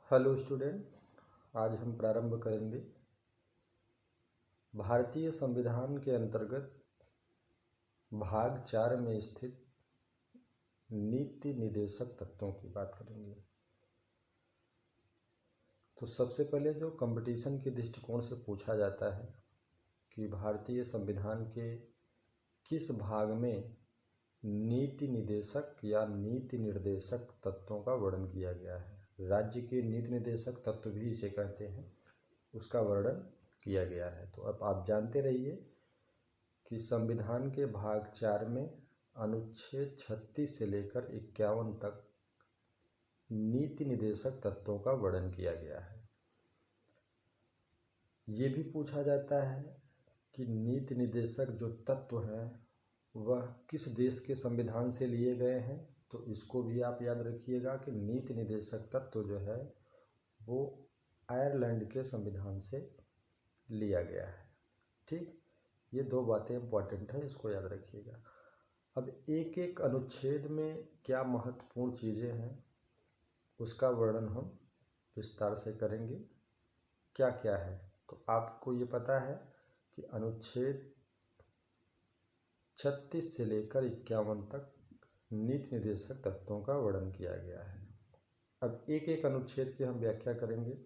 Hello student, आज हम प्रारंभ करेंगे भारतीय संविधान के अंतर्गत भाग 4 में स्थित नीति निदेशक तत्वों की बात करेंगे। तो सबसे पहले जो कंपटीशन के दृष्टिकोण से पूछा जाता है कि भारतीय संविधान के किस भाग में नीति निदेशक या नीति निर्देशक तत्वों का वर्णन किया गया है। राज्य के नीति निर्देशक तत्व भी इसे कहते हैं, उसका वर्णन किया गया है। तो अब आप जानते रहिए कि संविधान के भाग 4 में अनुच्छेद 36 से लेकर 51 तक नीति निदेशक तत्वों का वर्णन किया गया है। ये भी पूछा जाता है कि नीति निदेशक जो तत्व हैं वह किस देश के संविधान से लिए गए हैं। तो इसको भी आप याद रखिएगा कि नीति निदेशक तत्व जो है वो आयरलैंड के संविधान से लिया गया है। ठीक, ये दो बातें इम्पॉर्टेंट हैं, इसको याद रखिएगा। अब एक एक अनुच्छेद में क्या महत्वपूर्ण चीज़ें हैं उसका वर्णन हम विस्तार से करेंगे। क्या क्या है, तो आपको ये पता है कि अनुच्छेद 36 से लेकर 51 तक नीति निर्देशक तत्वों का वर्णन किया गया है। अब एक एक अनुच्छेद की हम व्याख्या करेंगे।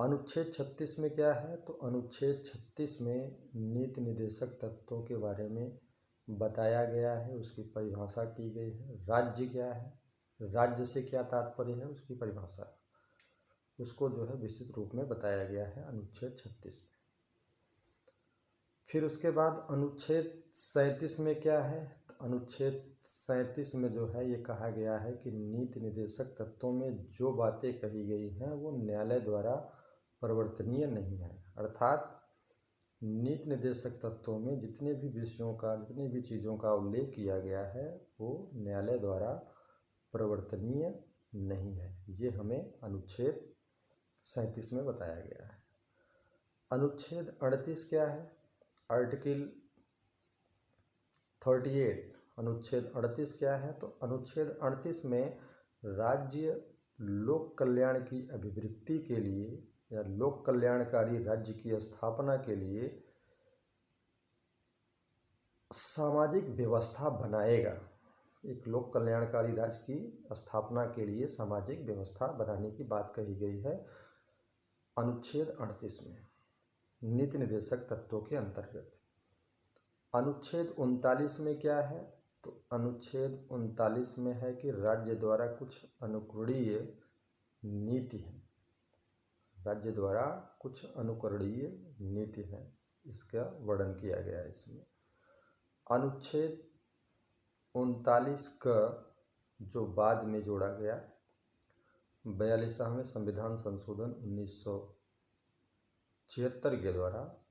अनुच्छेद 36 में क्या है, तो अनुच्छेद 36 में नीति निर्देशक तत्वों के बारे में बताया गया है, उसकी परिभाषा की गई है। राज्य क्या है, राज्य से क्या तात्पर्य है, उसकी परिभाषा, उसको जो है विस्तृत रूप में बताया गया है अनुच्छेद 36 में। फिर उसके बाद अनुच्छेद 37 में क्या है, तो अनुच्छेद 37 में जो है ये कहा गया है कि नीति निर्देशक तत्वों में जो बातें कही गई हैं वो न्यायालय द्वारा परिवर्तनीय नहीं है। अर्थात नीति निर्देशक तत्वों में जितने भी विषयों का, जितनी भी चीज़ों का उल्लेख किया गया है वो न्यायालय द्वारा परिवर्तनीय नहीं है। ये हमें अनुच्छेद 37 में बताया गया है। अनुच्छेद 38 क्या है, आर्टिकल 38, अनुच्छेद 38 क्या है, तो अनुच्छेद 38 में राज्य लोक कल्याण की अभिवृद्धि के लिए या लोक कल्याणकारी राज्य की स्थापना के लिए सामाजिक व्यवस्था बनाएगा। एक लोक कल्याणकारी राज्य की स्थापना के लिए सामाजिक व्यवस्था बनाने की बात कही गई है अनुच्छेद 38 में नीति निर्देशक तत्वों के अंतर्गत। अनुच्छेद 39 में क्या है, तो अनुच्छेद 39 में है कि राज्य द्वारा कुछ अनुकरणीय नीति है, राज्य द्वारा कुछ अनुकरणीय नीति है, इसका वर्णन किया गया है इसमें। अनुच्छेद 39 का जो बाद में जोड़ा गया 42वें संविधान संशोधन 1976 के द्वारा,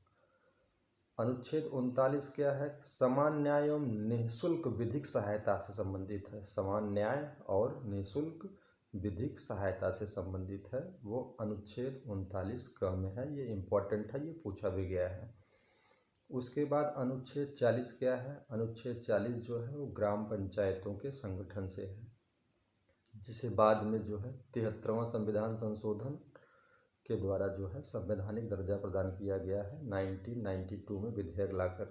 अनुच्छेद 39 क्या है, समान न्याय एवं निःशुल्क विधिक सहायता से संबंधित है। समान न्याय और निःशुल्क विधिक सहायता से संबंधित है, वो अनुच्छेद 39 क में है। ये इम्पोर्टेंट है, ये पूछा भी गया है। उसके बाद अनुच्छेद 40 क्या है, अनुच्छेद 40 जो है वो ग्राम पंचायतों के संगठन से है, जिसे बाद में जो है 73वां संविधान संशोधन के द्वारा जो है संवैधानिक दर्जा प्रदान किया गया है 1992 में विधेयक लाकर।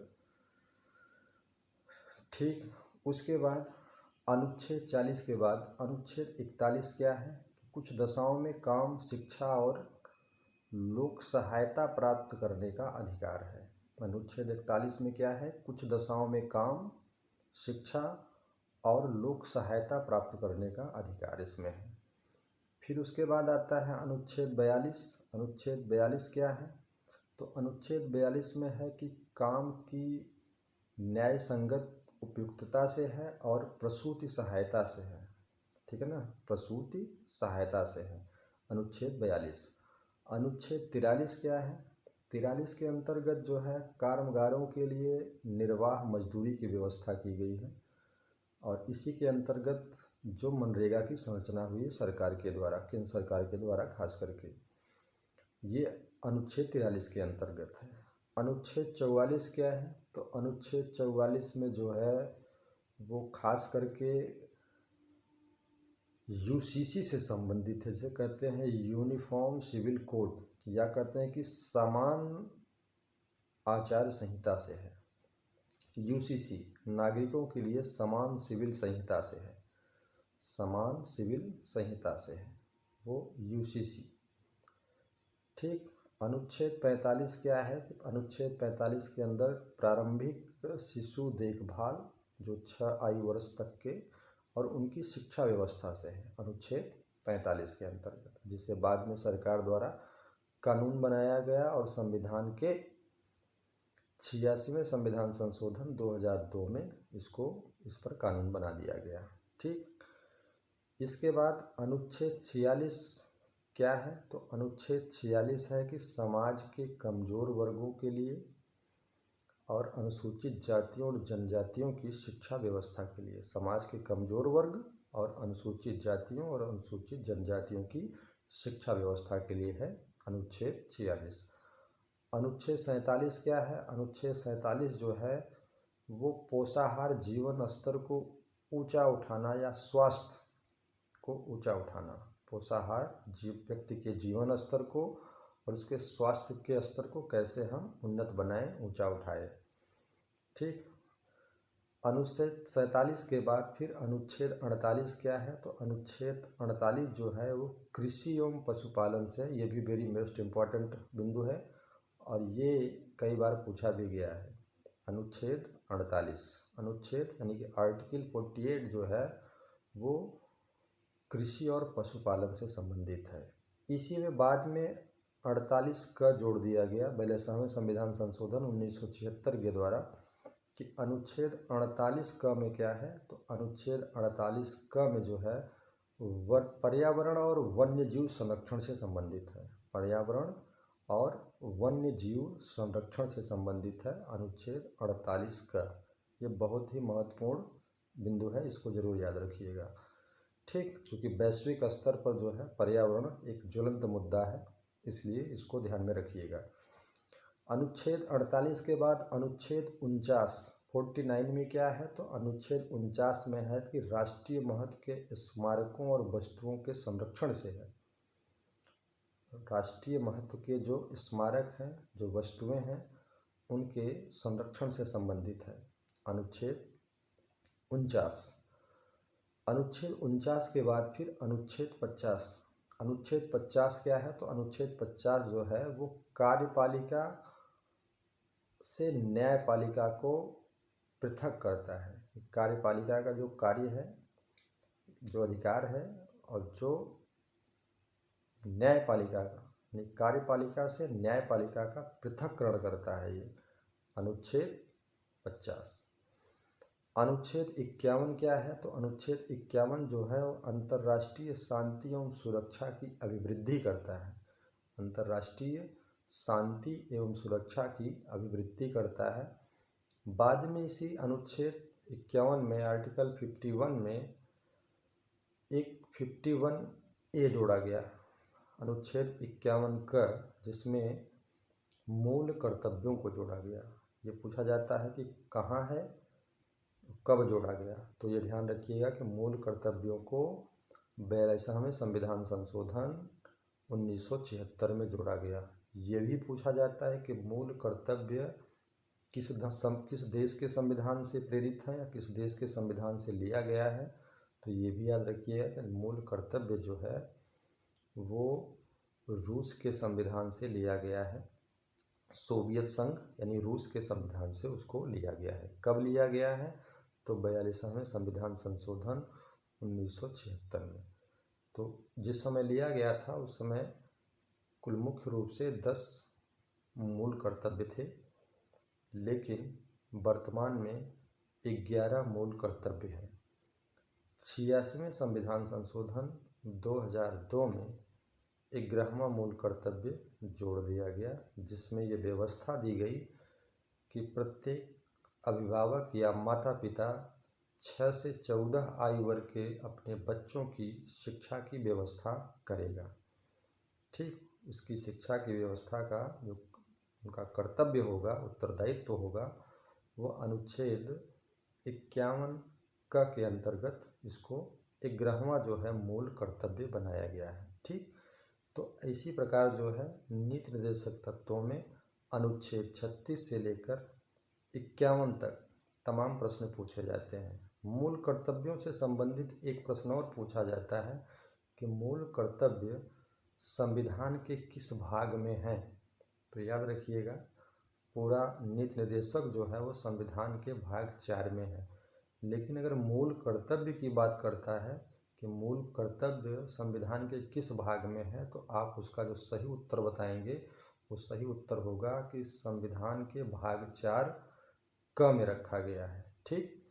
ठीक, उसके बाद अनुच्छेद 40 के बाद अनुच्छेद 41 क्या है, कुछ दशाओं में काम, शिक्षा और लोक सहायता प्राप्त करने का अधिकार है। अनुच्छेद 41 में क्या है, कुछ दशाओं में काम, शिक्षा और लोक सहायता प्राप्त करने का अधिकार इसमें है। फिर उसके बाद आता है अनुच्छेद 42। अनुच्छेद 42 क्या है, तो अनुच्छेद 42 में है कि काम की न्याय संगत उपयुक्तता से है और प्रसूति सहायता से है। ठीक है ना, प्रसूति सहायता से है अनुच्छेद 42। अनुच्छेद 43 क्या है, 43 के अंतर्गत जो है कामगारों के लिए निर्वाह मजदूरी की व्यवस्था की गई है और इसी के अंतर्गत जो मनरेगा की संरचना हुई है सरकार के द्वारा, केंद्र सरकार के द्वारा खास करके, ये अनुच्छेद 43 के अंतर्गत है। अनुच्छेद 44 क्या है, तो अनुच्छेद 44 में जो है वो खास करके यूसीसी से संबंधित है, जिसे कहते हैं यूनिफॉर्म सिविल कोड, या कहते हैं कि समान आचार संहिता से है। यूसीसी नागरिकों के लिए समान सिविल संहिता से है, समान सिविल संहिता से है वो यूसीसी। ठीक। अनुच्छेद 45 क्या है? अनुच्छेद 45 के अंदर प्रारंभिक शिशु देखभाल जो 6 आयु वर्ष तक के और उनकी शिक्षा व्यवस्था से है, अनुच्छेद 45 के अंतर्गत, जिसे बाद में सरकार द्वारा कानून बनाया गया और संविधान के 86वें संविधान संशोधन 2002 में इस पर कानून बना दिया गया। ठीक। इसके बाद अनुच्छेद 46 क्या है? तो अनुच्छेद 46 है कि समाज के कमज़ोर वर्गों के लिए और अनुसूचित जातियों और जनजातियों की शिक्षा व्यवस्था के लिए, समाज के कमज़ोर वर्ग और अनुसूचित जातियों और अनुसूचित जनजातियों की शिक्षा व्यवस्था के लिए है अनुच्छेद 46। अनुच्छेद 47 क्या है? अनुच्छेद 47 जो है वो पोषाहार जीवन स्तर को ऊंचा उठाना या स्वास्थ्य को ऊंचा उठाना, पोषाहार व्यक्ति के जीवन स्तर को और उसके स्वास्थ्य के स्तर को कैसे हम उन्नत बनाएं, ऊंचा उठाएं। ठीक। अनुच्छेद 47 के बाद फिर अनुच्छेद 48 क्या है? तो अनुच्छेद 48 जो है वो कृषि एवं पशुपालन से, ये भी वेरी मोस्ट इम्पॉर्टेंट बिंदु है और ये कई बार पूछा भी गया है। अनुच्छेद 48 अनुच्छेद यानी कि आर्टिकल 48 जो है वो कृषि और पशुपालन से संबंधित है। इसी में बाद में 48 का जोड़ दिया गया 42वें संविधान संशोधन 1976 के द्वारा कि अनुच्छेद 48 क में क्या है? तो अनुच्छेद 48 क में जो है पर्यावरण और वन्य जीव संरक्षण से संबंधित है, पर्यावरण और वन्य जीव संरक्षण से संबंधित है अनुच्छेद 48 का। ये बहुत ही महत्वपूर्ण बिंदु है, इसको जरूर याद रखिएगा। ठीक। क्योंकि वैश्विक स्तर पर जो है पर्यावरण एक ज्वलंत मुद्दा है, इसलिए इसको ध्यान में रखिएगा। अनुच्छेद 48 के बाद अनुच्छेद 49 में क्या है? तो अनुच्छेद 49 में है कि राष्ट्रीय महत्व के स्मारकों और वस्तुओं के संरक्षण से है, राष्ट्रीय महत्व के जो स्मारक हैं, जो वस्तुएं हैं, उनके संरक्षण से संबंधित है अनुच्छेद 49। अनुच्छेद 49 के बाद फिर अनुच्छेद 50। अनुच्छेद 50 क्या है? तो अनुच्छेद 50 जो है वो कार्यपालिका से न्यायपालिका को पृथक करता है। कार्यपालिका का जो कार्य है, जो अधिकार है, और जो न्यायपालिका का, कार्यपालिका से न्यायपालिका का पृथक्करण करता है ये अनुच्छेद 50। अनुच्छेद 51 क्या है? तो अनुच्छेद 51 जो है वो अंतर्राष्ट्रीय शांति एवं सुरक्षा की अभिवृद्धि करता है, अंतर्राष्ट्रीय शांति एवं सुरक्षा की अभिवृद्धि करता है। बाद में इसी अनुच्छेद 51 में आर्टिकल 51 में एक 51A जोड़ा गया, अनुच्छेद 51 का, जिसमें मूल कर्तव्यों को जोड़ा गया। ये पूछा जाता है कि कहाँ है, कब जोड़ा गया? तो ये ध्यान रखिएगा कि मूल कर्तव्यों को 42वें संविधान संशोधन 1976 में जोड़ा गया। ये भी पूछा जाता है कि मूल कर्तव्य किस देश के संविधान से प्रेरित है या किस देश के संविधान से लिया गया है। तो ये भी याद रखिएगा कि मूल कर्तव्य जो है वो रूस के संविधान से लिया गया है, सोवियत संघ यानी रूस के संविधान से उसको लिया गया है। कब लिया गया है? तो 42वें संविधान संशोधन 1976 में। तो जिस समय लिया गया था उस समय कुल मुख्य रूप से 10 मूल कर्तव्य थे, लेकिन वर्तमान में 11 मूल कर्तव्य हैं। 86वें संविधान संशोधन 2002 में 11वां मूल कर्तव्य जोड़ दिया गया, जिसमें ये व्यवस्था दी गई कि प्रत्येक अभिभावक या माता पिता 6 से 14 आयु वर्ग के अपने बच्चों की शिक्षा की व्यवस्था करेगा। ठीक। इसकी शिक्षा की व्यवस्था का जो उनका कर्तव्य होगा, उत्तरदायित्व होगा, वो अनुच्छेद 51 के अंतर्गत इसको 11वां जो है मूल कर्तव्य बनाया गया है। ठीक, तो इसी प्रकार जो है नीति निर्देशक तत्वों में अनुच्छेद 36 से लेकर 51 तक तमाम प्रश्न पूछे जाते हैं। मूल कर्तव्यों से संबंधित एक प्रश्न और पूछा जाता है कि मूल कर्तव्य संविधान के किस भाग में है। तो याद रखिएगा, पूरा नीति निर्देशक जो है वो संविधान के भाग 4 में है। लेकिन अगर मूल कर्तव्य की बात करता है कि मूल कर्तव्य संविधान के किस भाग में है, तो आप उसका जो सही उत्तर बताएंगे वो सही उत्तर होगा कि संविधान के भाग 4 क में रखा गया है। ठीक,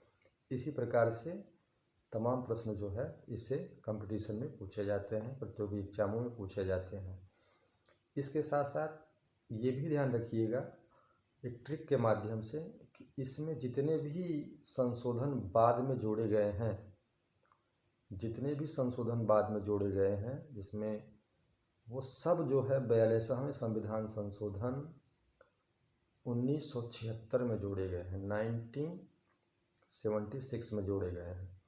इसी प्रकार से तमाम प्रश्न जो है इससे कंपटीशन में पूछे जाते हैं, प्रतियोगी एग्जामों में पूछे जाते हैं। इसके साथ साथ ये भी ध्यान रखिएगा एक ट्रिक के माध्यम से कि इसमें जितने भी संशोधन बाद में जोड़े गए हैं, जिसमें वो सब जो है 42वें संविधान संशोधन 1976 में जोड़े गए हैं, 1976 में जोड़े गए हैं।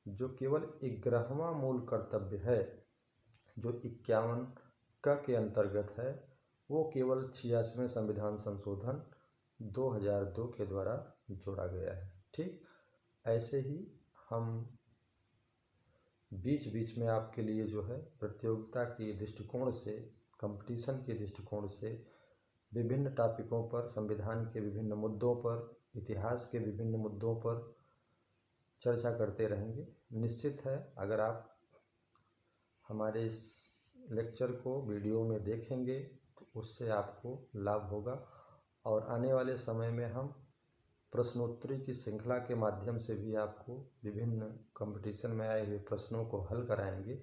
जो केवल 11वां मूल कर्तव्य है जो 51 के अंतर्गत है, वो केवल 86वें संविधान संशोधन 2002 के द्वारा जोड़ा गया है। ठीक, ऐसे ही हम बीच बीच में आपके लिए जो है प्रतियोगिता के दृष्टिकोण से, कंपटीशन के दृष्टिकोण से विभिन्न टॉपिकों पर, संविधान के विभिन्न मुद्दों पर, इतिहास के विभिन्न मुद्दों पर चर्चा करते रहेंगे। निश्चित है अगर आप हमारे इस लेक्चर को वीडियो में देखेंगे तो उससे आपको लाभ होगा, और आने वाले समय में हम प्रश्नोत्तरी की श्रृंखला के माध्यम से भी आपको विभिन्न कंपटीशन में आए हुए प्रश्नों को हल कराएंगे,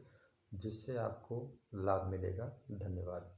जिससे आपको लाभ मिलेगा। धन्यवाद।